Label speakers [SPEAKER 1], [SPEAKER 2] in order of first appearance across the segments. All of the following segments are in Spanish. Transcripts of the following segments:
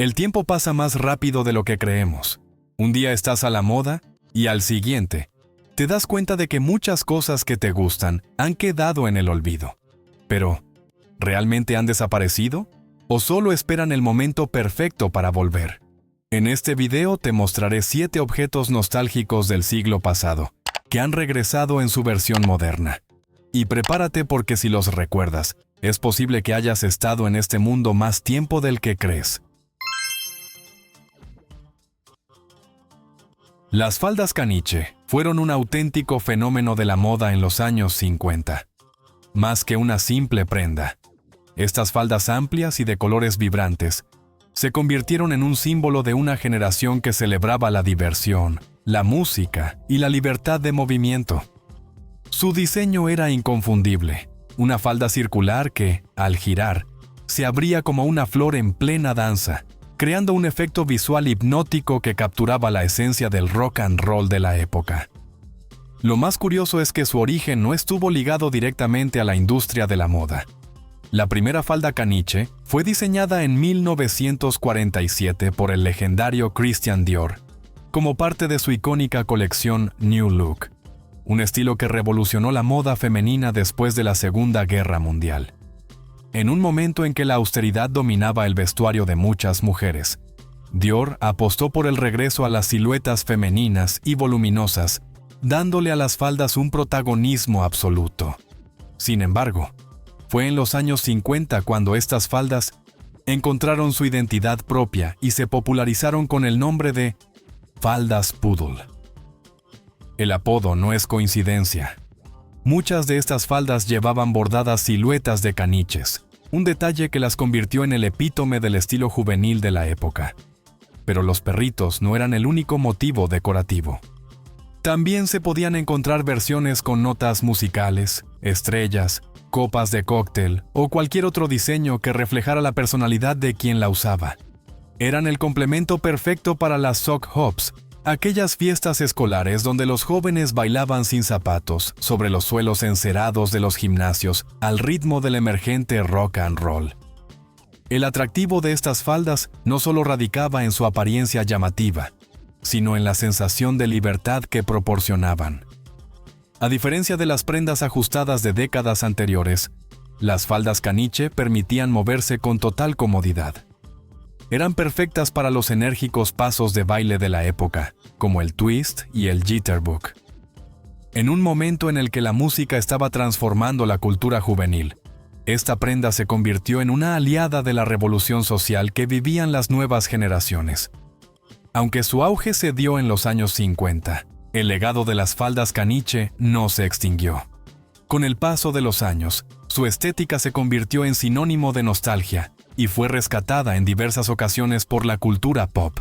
[SPEAKER 1] El tiempo pasa más rápido de lo que creemos. Un día estás a la moda y al siguiente te das cuenta de que muchas cosas que te gustan han quedado en el olvido. Pero, ¿realmente han desaparecido? ¿O solo esperan el momento perfecto para volver? En este video te mostraré 7 objetos nostálgicos del siglo pasado, que han regresado en su versión moderna. Y prepárate porque si los recuerdas, es posible que hayas estado en este mundo más tiempo del que crees. Las faldas caniche fueron un auténtico fenómeno de la moda en los años 50. Más que una simple prenda, estas faldas amplias y de colores vibrantes se convirtieron en un símbolo de una generación que celebraba la diversión, la música y la libertad de movimiento. Su diseño era inconfundible, una falda circular que, al girar, se abría como una flor en plena danza, creando un efecto visual hipnótico que capturaba la esencia del rock and roll de la época. Lo más curioso es que su origen no estuvo ligado directamente a la industria de la moda. La primera falda caniche fue diseñada en 1947 por el legendario Christian Dior, como parte de su icónica colección New Look, un estilo que revolucionó la moda femenina después de la Segunda Guerra Mundial. En un momento en que la austeridad dominaba el vestuario de muchas mujeres, Dior apostó por el regreso a las siluetas femeninas y voluminosas, dándole a las faldas un protagonismo absoluto. Sin embargo, fue en los años 50 cuando estas faldas encontraron su identidad propia y se popularizaron con el nombre de faldas poodle. El apodo no es coincidencia. Muchas de estas faldas llevaban bordadas siluetas de caniches, un detalle que las convirtió en el epítome del estilo juvenil de la época. Pero los perritos no eran el único motivo decorativo. También se podían encontrar versiones con notas musicales, estrellas, copas de cóctel o cualquier otro diseño que reflejara la personalidad de quien la usaba. Eran el complemento perfecto para las sock hops, aquellas fiestas escolares donde los jóvenes bailaban sin zapatos sobre los suelos encerados de los gimnasios al ritmo del emergente rock and roll. El atractivo de estas faldas no solo radicaba en su apariencia llamativa, sino en la sensación de libertad que proporcionaban. A diferencia de las prendas ajustadas de décadas anteriores, las faldas caniche permitían moverse con total comodidad. Eran perfectas para los enérgicos pasos de baile de la época, como el twist y el jitterbug. En un momento en el que la música estaba transformando la cultura juvenil, esta prenda se convirtió en una aliada de la revolución social que vivían las nuevas generaciones. Aunque su auge se dio en los años 50, el legado de las faldas caniche no se extinguió. Con el paso de los años, su estética se convirtió en sinónimo de nostalgia y fue rescatada en diversas ocasiones por la cultura pop.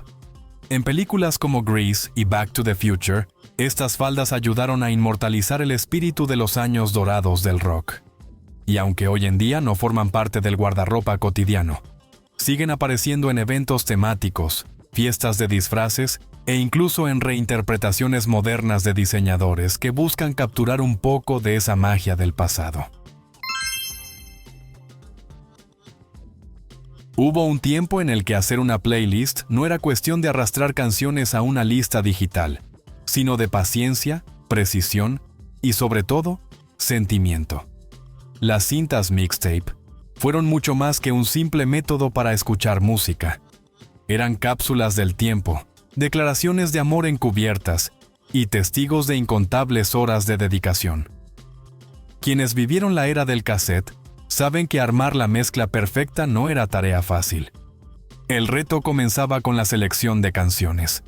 [SPEAKER 1] En películas como Grease y Back to the Future, estas faldas ayudaron a inmortalizar el espíritu de los años dorados del rock. Y aunque hoy en día no forman parte del guardarropa cotidiano, siguen apareciendo en eventos temáticos, fiestas de disfraces e incluso en reinterpretaciones modernas de diseñadores que buscan capturar un poco de esa magia del pasado. Hubo un tiempo en el que hacer una playlist no era cuestión de arrastrar canciones a una lista digital, sino de paciencia, precisión y, sobre todo, sentimiento. Las cintas mixtape fueron mucho más que un simple método para escuchar música. Eran cápsulas del tiempo, declaraciones de amor encubiertas y testigos de incontables horas de dedicación. Quienes vivieron la era del cassette saben que armar la mezcla perfecta no era tarea fácil. El reto comenzaba con la selección de canciones.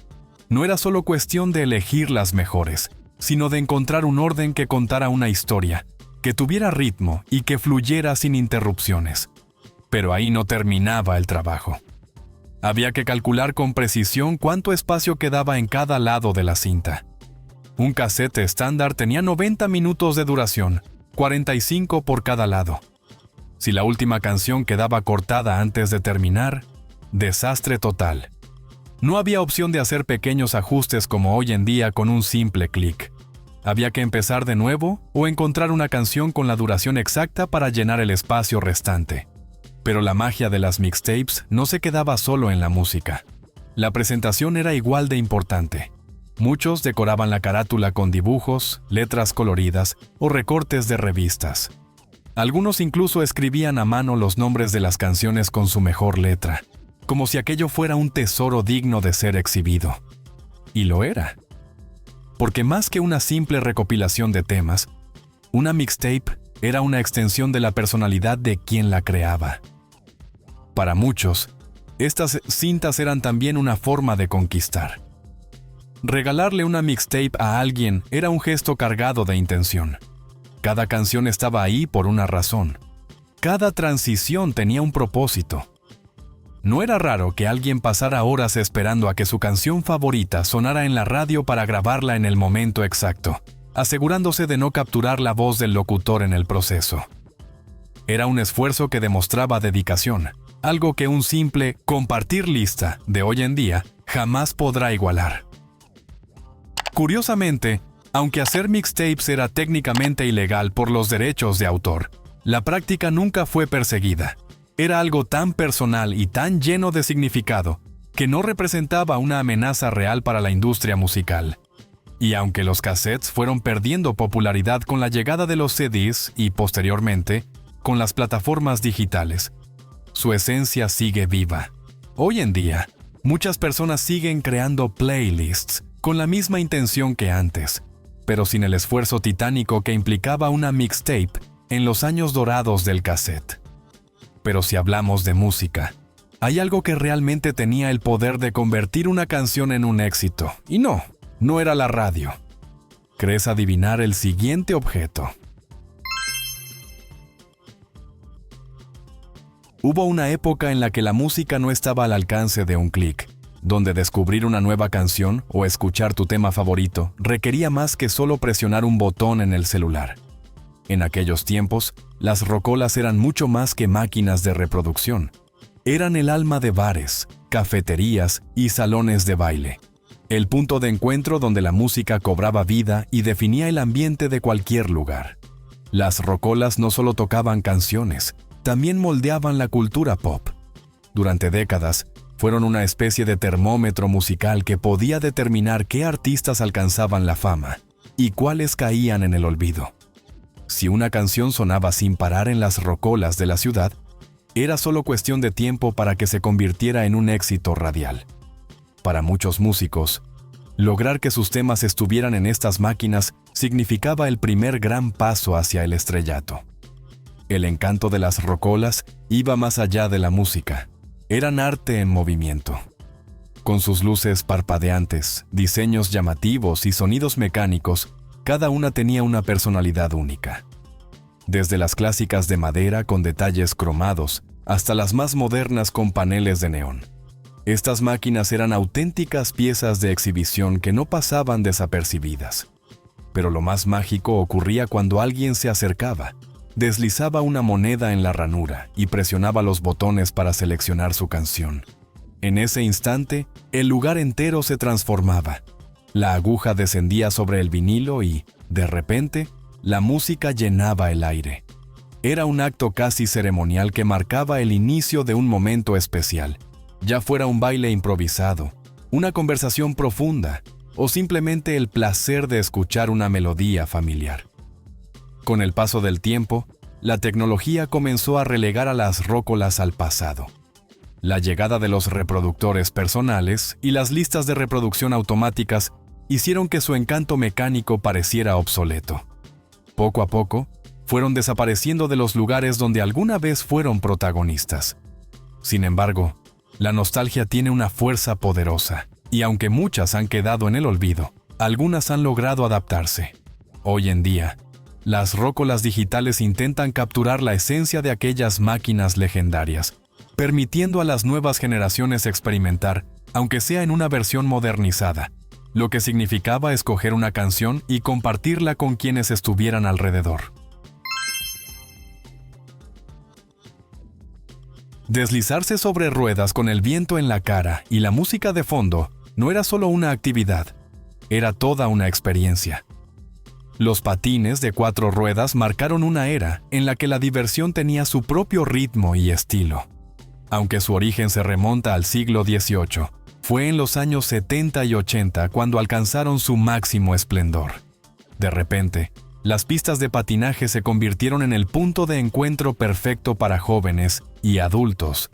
[SPEAKER 1] No era solo cuestión de elegir las mejores, sino de encontrar un orden que contara una historia, que tuviera ritmo y que fluyera sin interrupciones. Pero ahí no terminaba el trabajo. Había que calcular con precisión cuánto espacio quedaba en cada lado de la cinta. Un cassette estándar tenía 90 minutos de duración, 45 por cada lado. Si la última canción quedaba cortada antes de terminar, desastre total. No había opción de hacer pequeños ajustes como hoy en día con un simple clic. Había que empezar de nuevo o encontrar una canción con la duración exacta para llenar el espacio restante. Pero la magia de las mixtapes no se quedaba solo en la música. La presentación era igual de importante. Muchos decoraban la carátula con dibujos, letras coloridas o recortes de revistas. Algunos incluso escribían a mano los nombres de las canciones con su mejor letra, como si aquello fuera un tesoro digno de ser exhibido. Y lo era. Porque más que una simple recopilación de temas, una mixtape era una extensión de la personalidad de quien la creaba. Para muchos, estas cintas eran también una forma de conquistar. Regalarle una mixtape a alguien era un gesto cargado de intención. Cada canción estaba ahí por una razón. Cada transición tenía un propósito. No era raro que alguien pasara horas esperando a que su canción favorita sonara en la radio para grabarla en el momento exacto, asegurándose de no capturar la voz del locutor en el proceso. Era un esfuerzo que demostraba dedicación, algo que un simple compartir lista de hoy en día jamás podrá igualar. Curiosamente, aunque hacer mixtapes era técnicamente ilegal por los derechos de autor, la práctica nunca fue perseguida. Era algo tan personal y tan lleno de significado que no representaba una amenaza real para la industria musical. Y aunque los cassettes fueron perdiendo popularidad con la llegada de los CDs y, posteriormente, con las plataformas digitales, su esencia sigue viva. Hoy en día, muchas personas siguen creando playlists con la misma intención que antes, pero sin el esfuerzo titánico que implicaba una mixtape en los años dorados del cassette. Pero si hablamos de música, hay algo que realmente tenía el poder de convertir una canción en un éxito, y no era la radio. ¿Crees adivinar el siguiente objeto? Hubo una época en la que la música no estaba al alcance de un clic, donde descubrir una nueva canción o escuchar tu tema favorito requería más que solo presionar un botón en el celular. En aquellos tiempos, las rocolas eran mucho más que máquinas de reproducción. Eran el alma de bares, cafeterías y salones de baile. El punto de encuentro donde la música cobraba vida y definía el ambiente de cualquier lugar. Las rocolas no solo tocaban canciones, también moldeaban la cultura pop. Durante décadas, fueron una especie de termómetro musical que podía determinar qué artistas alcanzaban la fama y cuáles caían en el olvido. Si una canción sonaba sin parar en las rocolas de la ciudad, era solo cuestión de tiempo para que se convirtiera en un éxito radial. Para muchos músicos, lograr que sus temas estuvieran en estas máquinas significaba el primer gran paso hacia el estrellato. El encanto de las rocolas iba más allá de la música. Eran arte en movimiento. Con sus luces parpadeantes, diseños llamativos y sonidos mecánicos, cada una tenía una personalidad única. Desde las clásicas de madera con detalles cromados hasta las más modernas con paneles de neón. Estas máquinas eran auténticas piezas de exhibición que no pasaban desapercibidas. Pero lo más mágico ocurría cuando alguien se acercaba, deslizaba una moneda en la ranura y presionaba los botones para seleccionar su canción. En ese instante, el lugar entero se transformaba. La aguja descendía sobre el vinilo y, de repente, la música llenaba el aire. Era un acto casi ceremonial que marcaba el inicio de un momento especial, ya fuera un baile improvisado, una conversación profunda o simplemente el placer de escuchar una melodía familiar. Con el paso del tiempo, la tecnología comenzó a relegar a las rócolas al pasado. La llegada de los reproductores personales y las listas de reproducción automáticas hicieron que su encanto mecánico pareciera obsoleto. Poco a poco, fueron desapareciendo de los lugares donde alguna vez fueron protagonistas. Sin embargo, la nostalgia tiene una fuerza poderosa, y aunque muchas han quedado en el olvido, algunas han logrado adaptarse. Hoy en día, las rócolas digitales intentan capturar la esencia de aquellas máquinas legendarias, permitiendo a las nuevas generaciones experimentar, aunque sea en una versión modernizada, lo que significaba escoger una canción y compartirla con quienes estuvieran alrededor. Deslizarse sobre ruedas con el viento en la cara y la música de fondo no era solo una actividad, era toda una experiencia. Los patines de 4 ruedas marcaron una era en la que la diversión tenía su propio ritmo y estilo. Aunque su origen se remonta al siglo XVIII, fue en los años 70 y 80 cuando alcanzaron su máximo esplendor. De repente, las pistas de patinaje se convirtieron en el punto de encuentro perfecto para jóvenes y adultos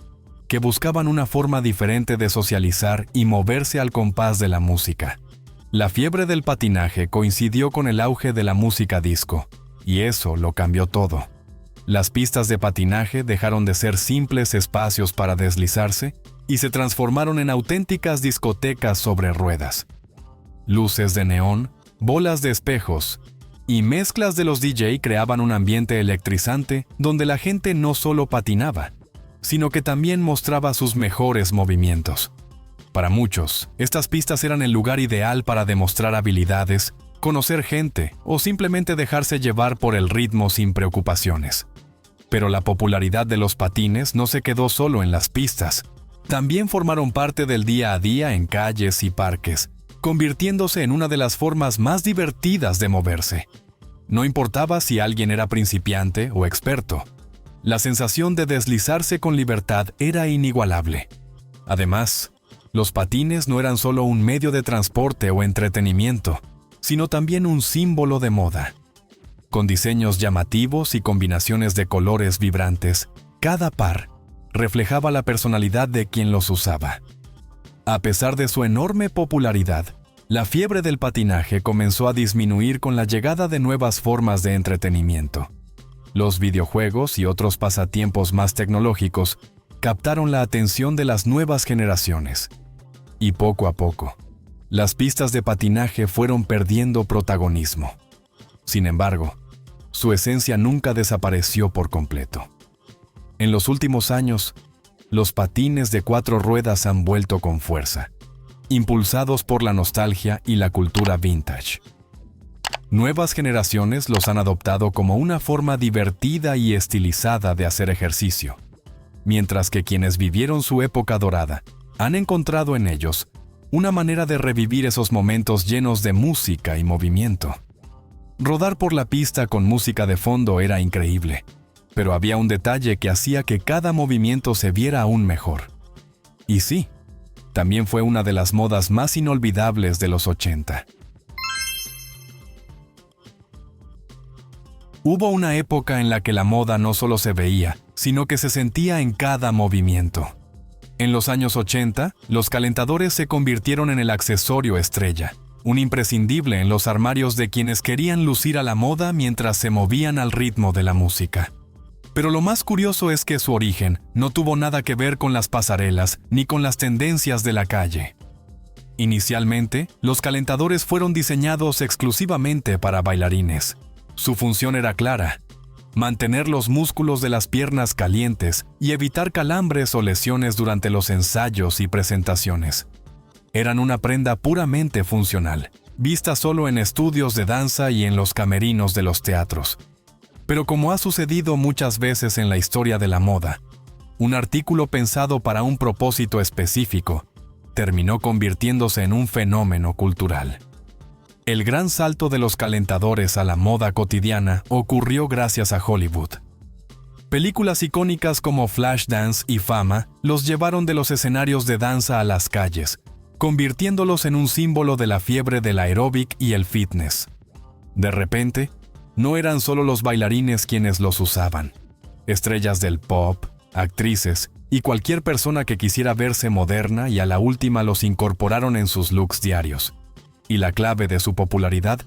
[SPEAKER 1] que buscaban una forma diferente de socializar y moverse al compás de la música. La fiebre del patinaje coincidió con el auge de la música disco, y eso lo cambió todo. Las pistas de patinaje dejaron de ser simples espacios para deslizarse y se transformaron en auténticas discotecas sobre ruedas. Luces de neón, bolas de espejos y mezclas de los DJ creaban un ambiente electrizante donde la gente no solo patinaba, sino que también mostraba sus mejores movimientos. Para muchos, estas pistas eran el lugar ideal para demostrar habilidades, conocer gente o simplemente dejarse llevar por el ritmo sin preocupaciones. Pero la popularidad de los patines no se quedó solo en las pistas. También formaron parte del día a día en calles y parques, convirtiéndose en una de las formas más divertidas de moverse. No importaba si alguien era principiante o experto. La sensación de deslizarse con libertad era inigualable. Además, los patines no eran solo un medio de transporte o entretenimiento, sino también un símbolo de moda. Con diseños llamativos y combinaciones de colores vibrantes, cada par reflejaba la personalidad de quien los usaba. A pesar de su enorme popularidad, la fiebre del patinaje comenzó a disminuir con la llegada de nuevas formas de entretenimiento. Los videojuegos y otros pasatiempos más tecnológicos captaron la atención de las nuevas generaciones. Y poco a poco, las pistas de patinaje fueron perdiendo protagonismo. Sin embargo, su esencia nunca desapareció por completo. En los últimos años, los patines de 4 ruedas han vuelto con fuerza, impulsados por la nostalgia y la cultura vintage. Nuevas generaciones los han adoptado como una forma divertida y estilizada de hacer ejercicio, mientras que quienes vivieron su época dorada han encontrado en ellos una manera de revivir esos momentos llenos de música y movimiento. Rodar por la pista con música de fondo era increíble, pero había un detalle que hacía que cada movimiento se viera aún mejor. Y sí, también fue una de las modas más inolvidables de los 80. Hubo una época en la que la moda no solo se veía, sino que se sentía en cada movimiento. En los años 80, los calentadores se convirtieron en el accesorio estrella, un imprescindible en los armarios de quienes querían lucir a la moda mientras se movían al ritmo de la música. Pero lo más curioso es que su origen no tuvo nada que ver con las pasarelas ni con las tendencias de la calle. Inicialmente, los calentadores fueron diseñados exclusivamente para bailarines. Su función era clara: mantener los músculos de las piernas calientes y evitar calambres o lesiones durante los ensayos y presentaciones. Eran una prenda puramente funcional, vista solo en estudios de danza y en los camerinos de los teatros. Pero como ha sucedido muchas veces en la historia de la moda, un artículo pensado para un propósito específico terminó convirtiéndose en un fenómeno cultural. El gran salto de los calentadores a la moda cotidiana ocurrió gracias a Hollywood. Películas icónicas como Flashdance y Fama los llevaron de los escenarios de danza a las calles, convirtiéndolos en un símbolo de la fiebre del aeróbic y el fitness. De repente, no eran solo los bailarines quienes los usaban. Estrellas del pop, actrices y cualquier persona que quisiera verse moderna y a la última los incorporaron en sus looks diarios. Y la clave de su popularidad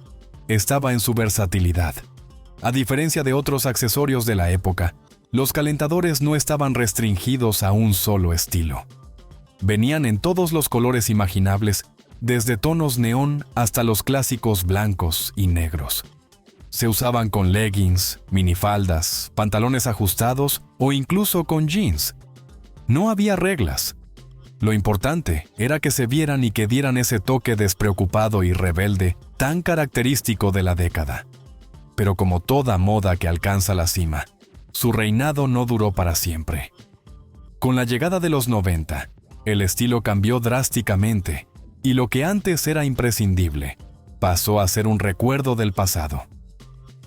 [SPEAKER 1] estaba en su versatilidad. A diferencia de otros accesorios de la época, los calentadores no estaban restringidos a un solo estilo. Venían en todos los colores imaginables, desde tonos neón hasta los clásicos blancos y negros. Se usaban con leggings, minifaldas, pantalones ajustados o incluso con jeans. No había reglas. Lo importante era que se vieran y que dieran ese toque despreocupado y rebelde tan característico de la década. Pero como toda moda que alcanza la cima, su reinado no duró para siempre. Con la llegada de los 90, el estilo cambió drásticamente y lo que antes era imprescindible pasó a ser un recuerdo del pasado.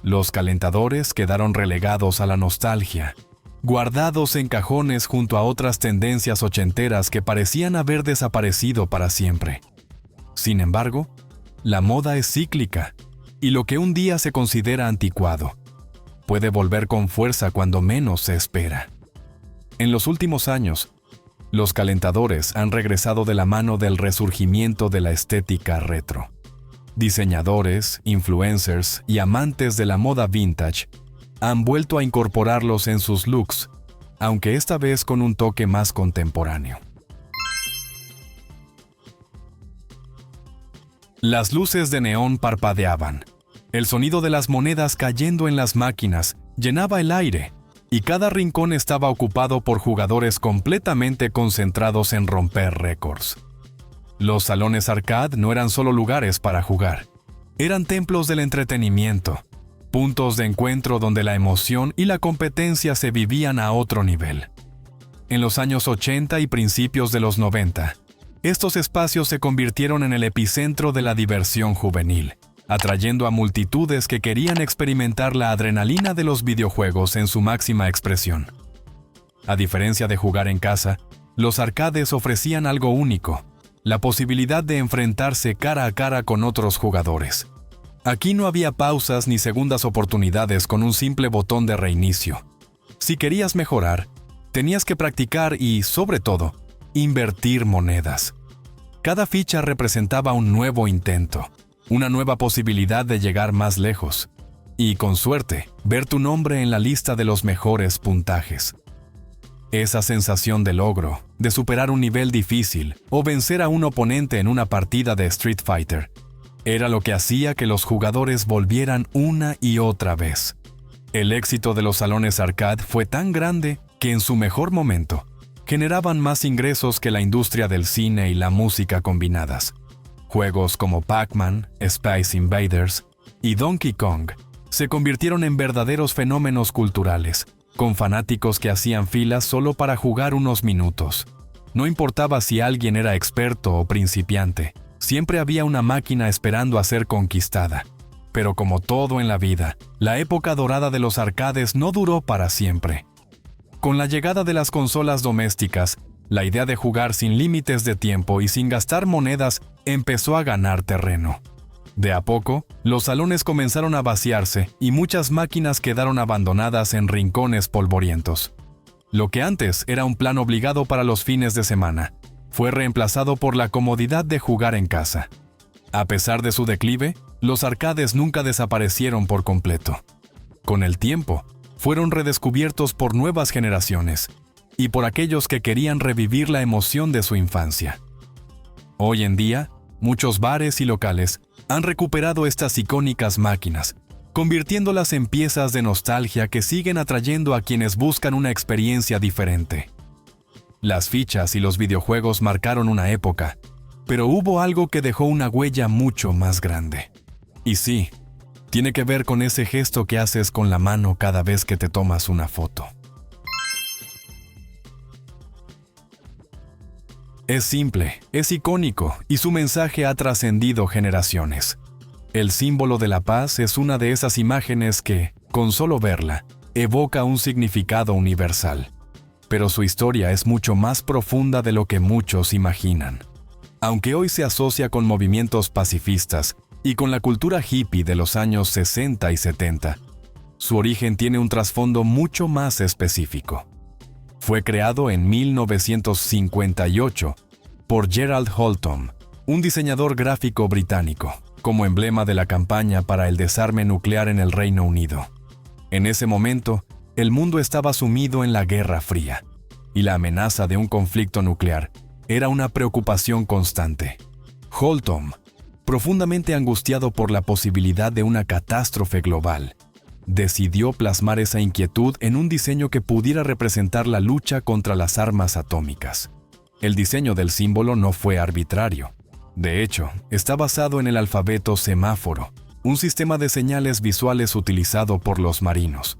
[SPEAKER 1] Los calentadores quedaron relegados a la nostalgia, guardados en cajones junto a otras tendencias ochenteras que parecían haber desaparecido para siempre. Sin embargo, la moda es cíclica, y lo que un día se considera anticuado puede volver con fuerza cuando menos se espera. En los últimos años, los calentadores han regresado de la mano del resurgimiento de la estética retro. Diseñadores, influencers y amantes de la moda vintage han vuelto a incorporarlos en sus looks, aunque esta vez con un toque más contemporáneo. Las luces de neón parpadeaban. El sonido de las monedas cayendo en las máquinas llenaba el aire, y cada rincón estaba ocupado por jugadores completamente concentrados en romper récords. Los salones arcade no eran solo lugares para jugar, eran templos del entretenimiento, puntos de encuentro donde la emoción y la competencia se vivían a otro nivel. En los años 80 y principios de los 90, estos espacios se convirtieron en el epicentro de la diversión juvenil, atrayendo a multitudes que querían experimentar la adrenalina de los videojuegos en su máxima expresión. A diferencia de jugar en casa, los arcades ofrecían algo único: la posibilidad de enfrentarse cara a cara con otros jugadores. Aquí no había pausas ni segundas oportunidades con un simple botón de reinicio. Si querías mejorar, tenías que practicar y, sobre todo, invertir monedas. Cada ficha representaba un nuevo intento, una nueva posibilidad de llegar más lejos, y, con suerte, ver tu nombre en la lista de los mejores puntajes. Esa sensación de logro, de superar un nivel difícil o vencer a un oponente en una partida de Street Fighter, era lo que hacía que los jugadores volvieran una y otra vez. El éxito de los salones arcade fue tan grande que en su mejor momento generaban más ingresos que la industria del cine y la música combinadas. Juegos como Pac-Man, Space Invaders y Donkey Kong se convirtieron en verdaderos fenómenos culturales, con fanáticos que hacían filas solo para jugar unos minutos. No importaba si alguien era experto o principiante, siempre había una máquina esperando a ser conquistada. Pero como todo en la vida, la época dorada de los arcades no duró para siempre. Con la llegada de las consolas domésticas, la idea de jugar sin límites de tiempo y sin gastar monedas empezó a ganar terreno. De a poco, los salones comenzaron a vaciarse y muchas máquinas quedaron abandonadas en rincones polvorientos. Lo que antes era un plan obligado para los fines de semana, fue reemplazado por la comodidad de jugar en casa. A pesar de su declive, los arcades nunca desaparecieron por completo. Con el tiempo, fueron redescubiertos por nuevas generaciones y por aquellos que querían revivir la emoción de su infancia. Hoy en día, muchos bares y locales han recuperado estas icónicas máquinas, convirtiéndolas en piezas de nostalgia que siguen atrayendo a quienes buscan una experiencia diferente. Las fichas y los videojuegos marcaron una época, pero hubo algo que dejó una huella mucho más grande. Y sí, tiene que ver con ese gesto que haces con la mano cada vez que te tomas una foto. Es simple, es icónico y su mensaje ha trascendido generaciones. El símbolo de la paz es una de esas imágenes que, con solo verla, evoca un significado universal. Pero su historia es mucho más profunda de lo que muchos imaginan. Aunque hoy se asocia con movimientos pacifistas y con la cultura hippie de los años 60 y 70, su origen tiene un trasfondo mucho más específico. Fue creado en 1958 por Gerald Holtom, un diseñador gráfico británico, como emblema de la campaña para el desarme nuclear en el Reino Unido. En ese momento, el mundo estaba sumido en la Guerra Fría, y la amenaza de un conflicto nuclear era una preocupación constante. Holtom, profundamente angustiado por la posibilidad de una catástrofe global, decidió plasmar esa inquietud en un diseño que pudiera representar la lucha contra las armas atómicas. El diseño del símbolo no fue arbitrario. De hecho, está basado en el alfabeto semáforo, un sistema de señales visuales utilizado por los marinos.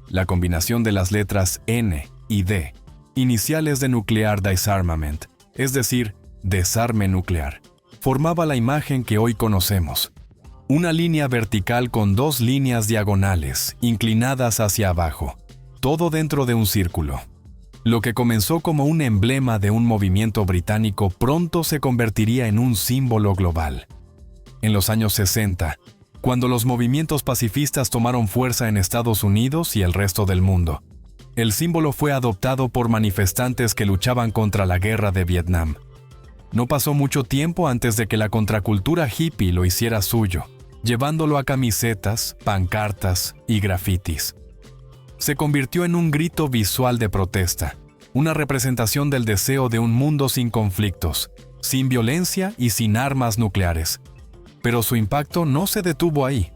[SPEAKER 1] La combinación de las letras N y D, iniciales de Nuclear Disarmament, es decir, desarme nuclear, formaba la imagen que hoy conocemos, Una línea vertical con dos líneas diagonales, inclinadas hacia abajo, todo dentro de un círculo. Lo que comenzó como un emblema de un movimiento británico pronto se convertiría en un símbolo global. En los años 60, cuando los movimientos pacifistas tomaron fuerza en Estados Unidos y el resto del mundo, el símbolo fue adoptado por manifestantes que luchaban contra la guerra de Vietnam. No pasó mucho tiempo antes de que la contracultura hippie lo hiciera suyo, llevándolo a camisetas, pancartas y grafitis. Se convirtió en un grito visual de protesta, una representación del deseo de un mundo sin conflictos, sin violencia y sin armas nucleares. Pero su impacto no se detuvo ahí.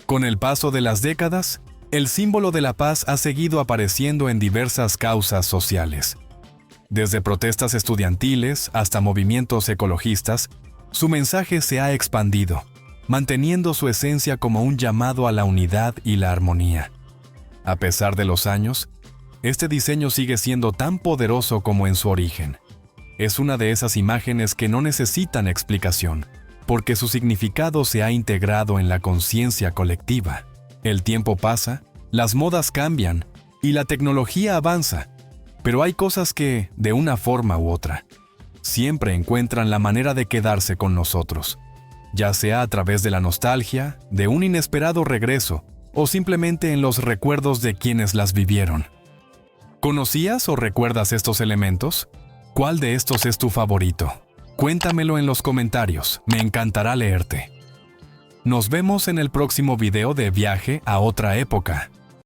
[SPEAKER 1] Con el paso de las décadas, el símbolo de la paz ha seguido apareciendo en diversas causas sociales. Desde protestas estudiantiles hasta movimientos ecologistas, su mensaje se ha expandido, manteniendo su esencia como un llamado a la unidad y la armonía. A pesar de los años, este diseño sigue siendo tan poderoso como en su origen. Es una de esas imágenes que no necesitan explicación, porque su significado se ha integrado en la conciencia colectiva. El tiempo pasa, las modas cambian y la tecnología avanza, pero hay cosas que, de una forma u otra, siempre encuentran la manera de quedarse con nosotros, ya sea a través de la nostalgia, de un inesperado regreso, o simplemente en los recuerdos de quienes las vivieron. ¿Conocías o recuerdas estos elementos? ¿Cuál de estos es tu favorito? Cuéntamelo en los comentarios, me encantará leerte. Nos vemos en el próximo video de Viaje a otra época.